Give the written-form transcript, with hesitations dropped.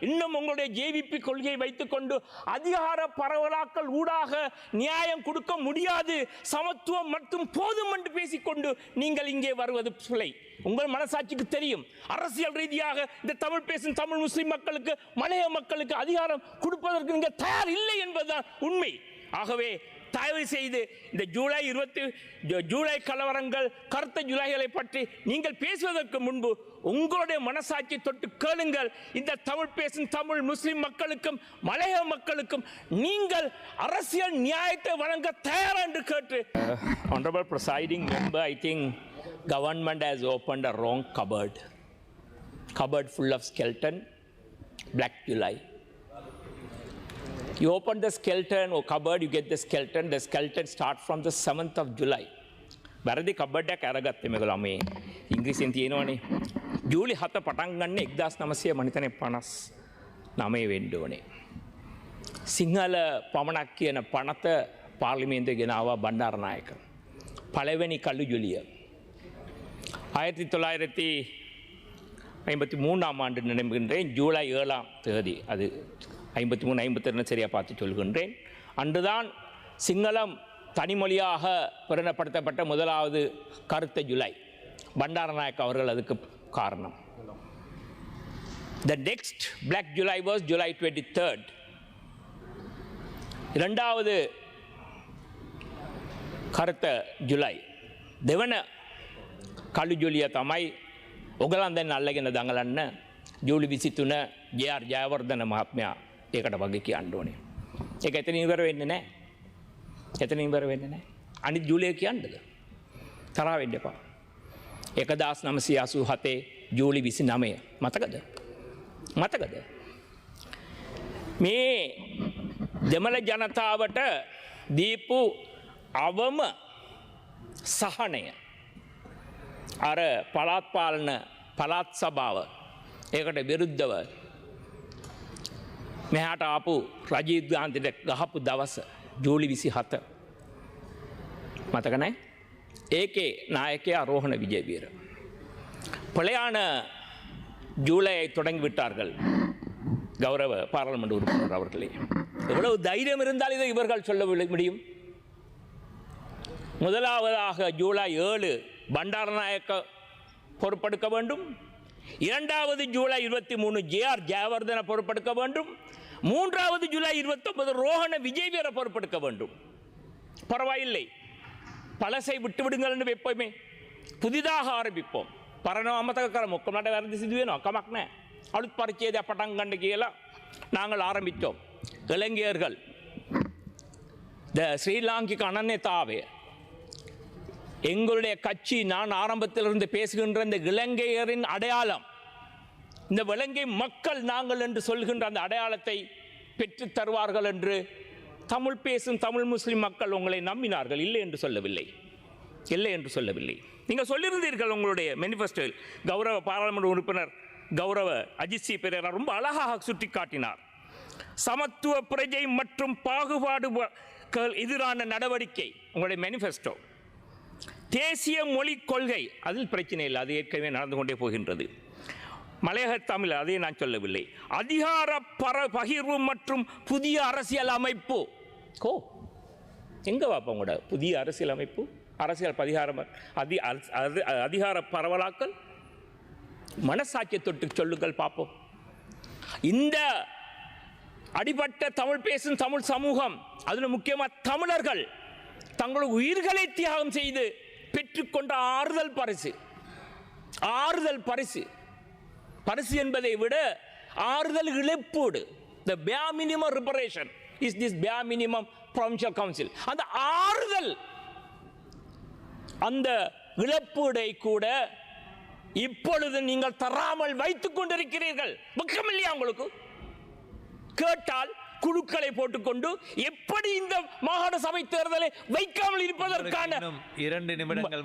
இன்னும் உங்களுடைய ஜேவிபி கொள்கையை வைத்துக்கொண்டு அதிகார பரவலாக்கல் ஊடாக நியாயம் கொடுக்க முடியாது, சமத்துவம் மற்றும் போதும் என்று பேசிக்கொண்டு நீங்கள் இங்கே வருவது பிழை. உங்கள் மனசாட்சிக்கு தெரியும், அரசியல் ரீதியாக இந்த தமிழ் பேசும் தமிழ் முஸ்லிம் மக்களுக்கு மலைய மக்களுக்கு அதிகாரம் கொடுப்பதற்கு நீங்கள் தயார் இல்லை என்பதுதான் உண்மை. ஆகவே தயவு செய்து இந்த ஜூலை கலவரங்கள் கருத்த ஜூலைகளை பற்றி நீங்கள் பேசுவதற்கு முன்பு உங்களுடைய மனசாட்சி தொட்டு கேளுங்கள். இந்த தமிழ் பேசும் தமிழ் முஸ்லிம் மக்களுக்கும் மலைய மக்களுக்கும் நீங்கள் அரசியல் நியாயத்தை வழங்க தயார் என்று கேட்டு. Honorable Presiding Member, I think government has opened a wrong cupboard full of skeleton, Black July. You open the skeleton or cupboard, you get the skeleton. The skeleton starts from the 7th of July. වැරදි cupboard එකක් අරගත්තේ මේගොල්ලෝ මේ ඉංග්‍රීසියෙන් තියෙනවනේ. ජූලි 7 පටන් ගන්න 1959 වෙන්න ඕනේ. සිංහල පමණක් කියන පනත පාර්ලිමේන්තුවේ ගෙනාවා බණ්ඩාරනායක. පළවෙනි කළු ජුලිය 1953 ஆண்டு நினைவுகின்றேன். ஜூலை 7ஆம் தேதி, அது 53 52 சரியாக பார்த்து சொல்கின்றேன். அன்றுதான் சிங்களம் தனிமொழியாக பிரகடனப்படுத்தப்பட்ட முதலாவது கருத்த ஜூலை. பண்டாரநாயக் அவர்கள் அதுக்கு காரணம். The next Black July was July 23rd. இரண்டாவது කරුත ජුලයි දෙවන කළු ජුලිය තමයි ඔගලන් දැන් අල්ලගෙන දඟලන්න ජූලි 23 ජේ.ආර්. ජයවර්ධන මහත්මයා ඒකට වගේ කියන්න ඕනේ. ඒක එතන ඉවර වෙන්නේ නැහැ. අනිත් ජූලිය කියන්නද? තරහ වෙන්න එපා. 1987 ජූලි 29 මතකද? මේ දෙමළ ජනතාවට දීපු අවම සහනය අර පළාත් පාලන පළාත් සභාව ඒකට විරුද්ධව මෙහාට ආපු රජීව් ගාන්ධිට ගහපු දවස ජූලි 27 මතක නැහැ? ඒකේ நாயකයා ரோஹண விஜயவீர. பழையான ஜூலையை தொடங்கி விட்டார்கள் கௌரவ பாராளுமன்ற உறுப்பினர் அவர்களே. எவ்வளவு தைரியம் இருந்தால் இதை இவர்கள் சொல்ல முடியும்? முதலாவதாக ஜூலை 7 பண்டாரநாயக்க பொறுப்பெடுக்க வேண்டும். இரண்டாவது ஜூலை 23 ஜே.ஆர். ஜயவர்தன பொறுப்பெடுக்க வேண்டும். மூன்றாவது ஜூலை 29 ரோஹண விஜயவீர பொறுப்பெடுக்க வேண்டும். பரவாயில்லை, பழசை விட்டுவிடுங்கள் என்று வைப்போமே, புதிதாக ஆரம்பிப்போம். பரணம் අමතක කරමු. ඔක්කොමලට වැරදි සිදු වෙනවා, කමක් නැහැ. අලුත් පරිච්ඡේදයක් පටන් ගන්න කියලා நாங்கள் ஆரம்பித்தோம். இளைஞர்கள் த ஸ்ரீலாங்கிக் அனன்யதாவே எங்களுடைய கட்சி, நான் ஆரம்பத்திலிருந்து பேசுகின்ற இந்த இலங்கையரின் அடையாளம், இந்த இலங்கை மக்கள் நாங்கள் என்று சொல்கின்ற அந்த அடையாளத்தை பெற்றுத் தருவார்கள் என்று தமிழ் பேசும் தமிழ் முஸ்லிம் மக்கள் உங்களை நம்பினார்கள். இல்லை என்று சொல்லவில்லை. நீங்கள் சொல்லியிருந்தீர்கள் உங்களுடைய மேனிஃபெஸ்டோவில். கௌரவ பாராளுமன்ற உறுப்பினர் கௌரவ அஜித் சி பெரேரா ரொம்ப அழகாக சுட்டி காட்டினார். சமத்துவ பிரஜை மற்றும் பாகுபாடு எதிரான நடவடிக்கை உங்களுடைய மேனிஃபெஸ்டோ. தேசிய மொழி கொள்கை, அதில் பிரச்சனை இல்லை, அது ஏற்கனவே நடந்து கொண்டே போகின்றது. மலையக தமிழ், அதை நான் சொல்லவில்லை. அதிகார பகிர்வு மற்றும் புதிய அரசியல் அமைப்பு. எங்க வாப்பா கூட புதிய அரசியல் அமைப்பு, அரசியல் அதிகார பரவலாக்கல், மனசாட்சியை தொட்டு சொல்லுங்கள் பார்ப்போம். இந்த அடிபட்ட தமிழ் பேசும் தமிழ் சமூகம், அதில் முக்கியமாக தமிழர்கள் தங்கள் உயிர்களை தியாகம் செய்து பெற்றுக்கொண்ட ஆறுதல் பரிசு என்பதை விட ஆறுதல் இழப்பீடு. The bare minimum reparation is this bare minimum provincial council. அந்த ஆறுதல், அந்த இழப்பீடை கூட இப்பொழுது நீங்கள் தராமல் வைத்துக் கொண்டிருக்கிறீர்கள். வெட்கமில்லையா உங்களுக்கு? கேட்டால் குழுக்களை போட்டுக்கொண்டு எப்படி இந்த மாகாண சபை தேர்தலை வைக்காமல் இருப்பதற்கான 2 நிமிடங்கள்